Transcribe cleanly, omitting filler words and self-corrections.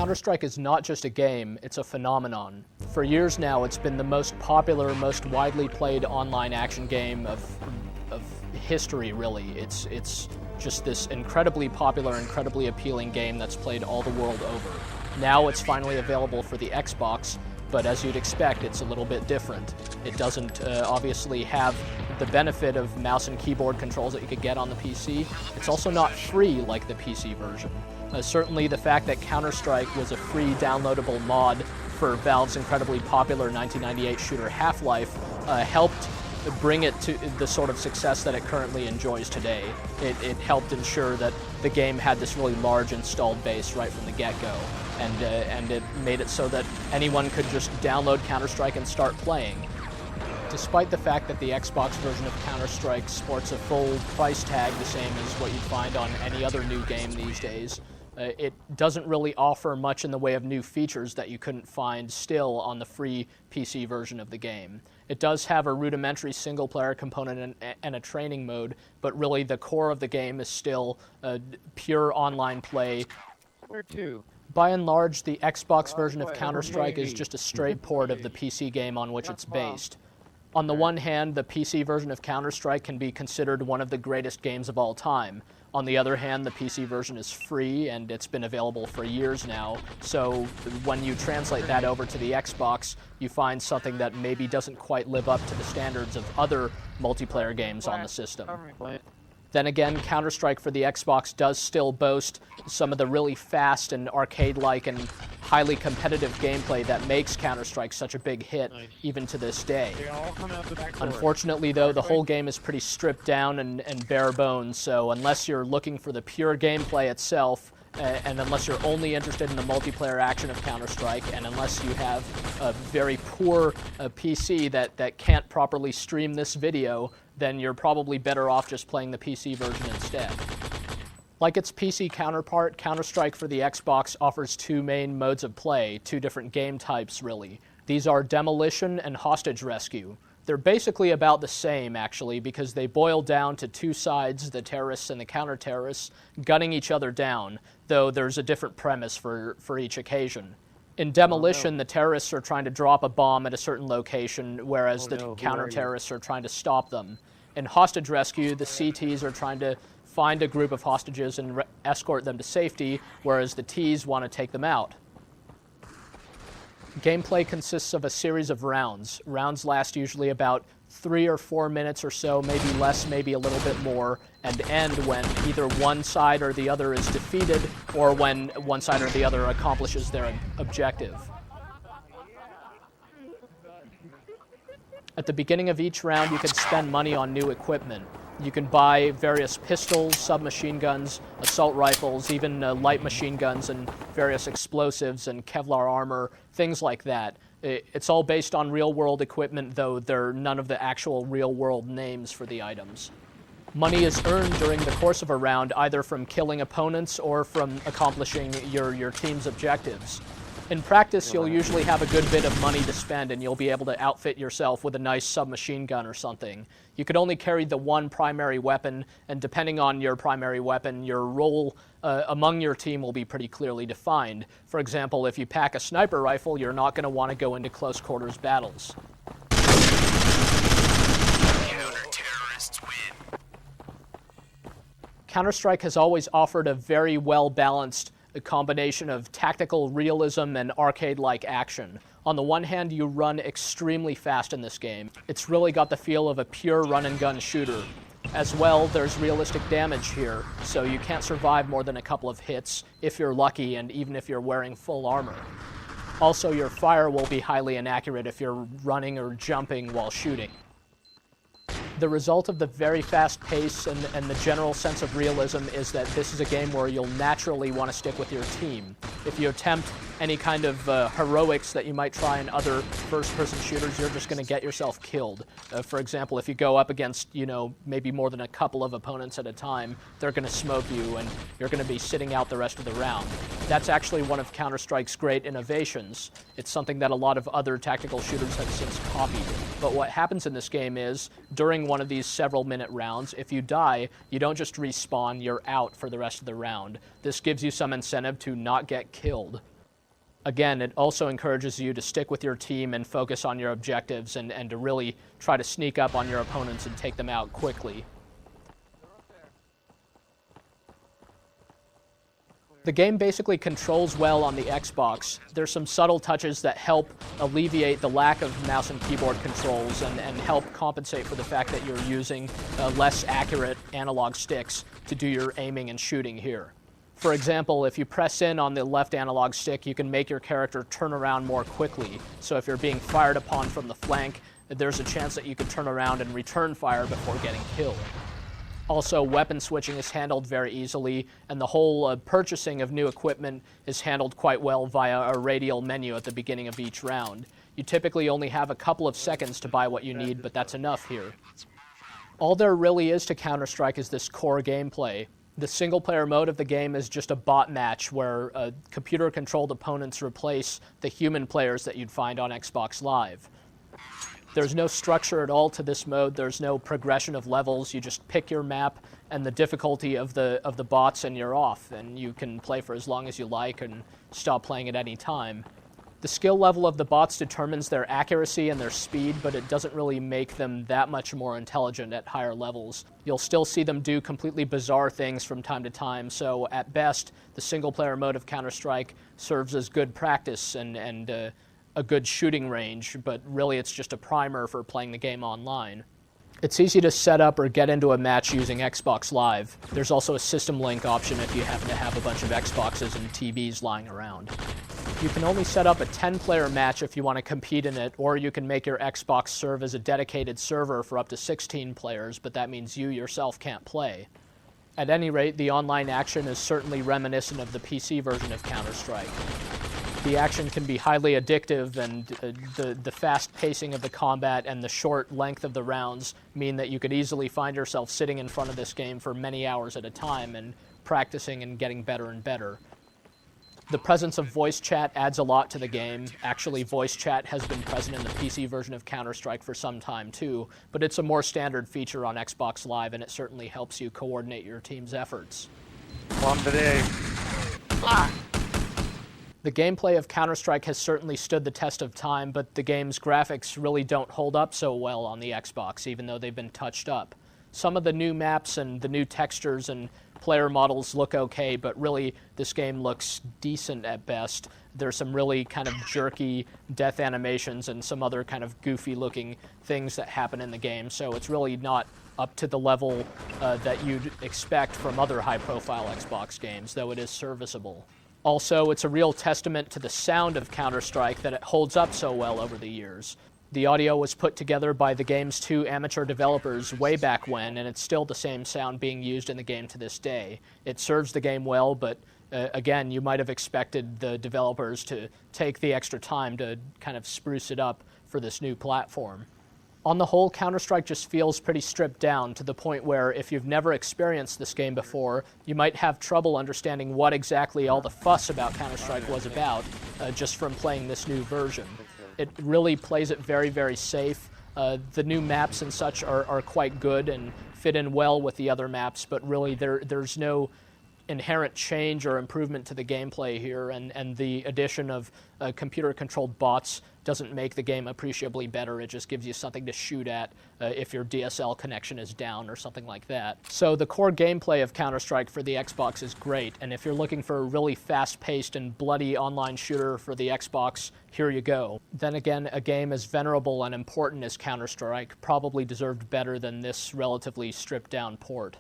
Counter-Strike is not just a game, it's a phenomenon. For years now, it's been the most popular, most widely played online action game of history, really. It's just this incredibly popular, incredibly appealing game that's played all the world over. Now it's finally available for the Xbox, but as you'd expect, it's a little bit different. It doesn't obviously have the benefit of mouse and keyboard controls that you could get on the PC. It's also not free like the PC version. Certainly the fact that Counter-Strike was a free downloadable mod for Valve's incredibly popular 1998 shooter Half-Life helped bring it to the sort of success that it currently enjoys today. It helped ensure that the game had this really large installed base right from the get-go, and it made it so that anyone could just download Counter-Strike and start playing. Despite the fact that the Xbox version of Counter-Strike sports a full price tag, the same as what you'd find on any other new game these days, it doesn't really offer much in the way of new features that you couldn't find still on the free PC version of the game. It does have a rudimentary single-player component and a training mode, but really the core of the game is still pure online play. Where to? By and large, the Xbox version of Counter-Strike is just a straight port of the PC game on which it's based. On the one hand, the PC version of Counter-Strike can be considered one of the greatest games of all time. On the other hand, the PC version is free, and it's been available for years now, so when you translate that over to the Xbox, you find something that maybe doesn't quite live up to the standards of other multiplayer games on the system. Then again, Counter-Strike for the Xbox does still boast some of the really fast and arcade-like and highly competitive gameplay that makes Counter-Strike such a big hit, even to this day. Unfortunately, though, the whole game is pretty stripped down and bare bones, so unless you're looking for the pure gameplay itself, and unless you're only interested in the multiplayer action of Counter-Strike, and unless you have a very poor PC that can't properly stream this video, then you're probably better off just playing the PC version instead. Like its PC counterpart, Counter-Strike for the Xbox offers two main modes of play, two different game types, really. These are Demolition and Hostage Rescue. They're basically about the same, actually, because they boil down to two sides, the terrorists and the counter-terrorists, gunning each other down, though there's a different premise for each occasion. In Demolition, the terrorists are trying to drop a bomb at a certain location, whereas the counter-terrorists are trying to stop them. In Hostage Rescue, the CTs are trying to find a group of hostages and escort them to safety, whereas the Ts want to take them out. Gameplay consists of a series of rounds. Rounds last usually about 3 or 4 minutes or so, maybe less, maybe a little bit more, and end when either one side or the other is defeated or when one side or the other accomplishes their objective. At the beginning of each round, you can spend money on new equipment. You can buy various pistols, submachine guns, assault rifles, even light machine guns and various explosives and Kevlar armor, things like that. It's all based on real-world equipment, though there are none of the actual real-world names for the items. Money is earned during the course of a round, either from killing opponents or from accomplishing your team's objectives. In practice, you'll usually have a good bit of money to spend, and you'll be able to outfit yourself with a nice submachine gun or something. You could only carry the one primary weapon, and depending on your primary weapon, your role among your team will be pretty clearly defined. For example, if you pack a sniper rifle, you're not going to want to go into close quarters battles. Counter-terrorists win. Counter-Strike has always offered a very well-balanced combination of tactical realism and arcade-like action. On the one hand, you run extremely fast in this game. It's really got the feel of a pure run-and-gun shooter. As well, there's realistic damage here, so you can't survive more than a couple of hits if you're lucky and even if you're wearing full armor. Also, your fire will be highly inaccurate if you're running or jumping while shooting. The result of the very fast pace and the general sense of realism is that this is a game where you'll naturally want to stick with your team. If you attempt any kind of heroics that you might try in other first-person shooters, you're just going to get yourself killed. For example, if you go up against, maybe more than a couple of opponents at a time, they're going to smoke you and you're going to be sitting out the rest of the round. That's actually one of Counter-Strike's great innovations. It's something that a lot of other tactical shooters have since copied. But what happens in this game is, during one of these several-minute rounds, if you die, you don't just respawn, you're out for the rest of the round. This gives you some incentive to not get killed. Again, it also encourages you to stick with your team and focus on your objectives and to really try to sneak up on your opponents and take them out quickly. The game basically controls well on the Xbox. There's some subtle touches that help alleviate the lack of mouse and keyboard controls and help compensate for the fact that you're using less accurate analog sticks to do your aiming and shooting here. For example, if you press in on the left analog stick, you can make your character turn around more quickly. So if you're being fired upon from the flank, there's a chance that you could turn around and return fire before getting killed. Also, weapon switching is handled very easily, and the whole purchasing of new equipment is handled quite well via a radial menu at the beginning of each round. You typically only have a couple of seconds to buy what you need, but that's enough here. All there really is to Counter-Strike is this core gameplay. The single-player mode of the game is just a bot match where computer-controlled opponents replace the human players that you'd find on Xbox Live. There's no structure at all to this mode. There's no progression of levels. You just pick your map and the difficulty of the bots, and you're off. And you can play for as long as you like and stop playing at any time. The skill level of the bots determines their accuracy and their speed, but it doesn't really make them that much more intelligent at higher levels. You'll still see them do completely bizarre things from time to time, so at best, the single-player mode of Counter-Strike serves as good practice and a good shooting range, but really it's just a primer for playing the game online. It's easy to set up or get into a match using Xbox Live. There's also a system link option if you happen to have a bunch of Xboxes and TVs lying around. You can only set up a 10-player match if you want to compete in it, or you can make your Xbox serve as a dedicated server for up to 16 players, but that means you yourself can't play. At any rate, the online action is certainly reminiscent of the PC version of Counter-Strike. The action can be highly addictive, and the fast pacing of the combat and the short length of the rounds mean that you could easily find yourself sitting in front of this game for many hours at a time and practicing and getting better and better. The presence of voice chat adds a lot to the game. Actually, voice chat has been present in the PC version of Counter-Strike for some time too, but it's a more standard feature on Xbox Live, and it certainly helps you coordinate your team's efforts. The gameplay of Counter-Strike has certainly stood the test of time, but the game's graphics really don't hold up so well on the Xbox, even though they've been touched up. Some of the new maps and the new textures and player models look okay, but really this game looks decent at best. There's some really kind of jerky death animations and some other kind of goofy looking things that happen in the game, so it's really not up to the level that you'd expect from other high-profile Xbox games, though it is serviceable. Also, it's a real testament to the sound of Counter-Strike that it holds up so well over the years. The audio was put together by the game's two amateur developers way back when, and it's still the same sound being used in the game to this day. It serves the game well, but again, you might have expected the developers to take the extra time to kind of spruce it up for this new platform. On the whole, Counter-Strike just feels pretty stripped down to the point where if you've never experienced this game before, you might have trouble understanding what exactly all the fuss about Counter-Strike was about just from playing this new version. It really plays it very, very safe. The new maps and such are quite good and fit in well with the other maps, but really there's no inherent change or improvement to the gameplay here, and the addition of computer-controlled bots doesn't make the game appreciably better. It just gives you something to shoot at if your DSL connection is down or something like that. So the core gameplay of Counter-Strike for the Xbox is great, and if you're looking for a really fast-paced and bloody online shooter for the Xbox, here you go. Then again, a game as venerable and important as Counter-Strike probably deserved better than this relatively stripped-down port.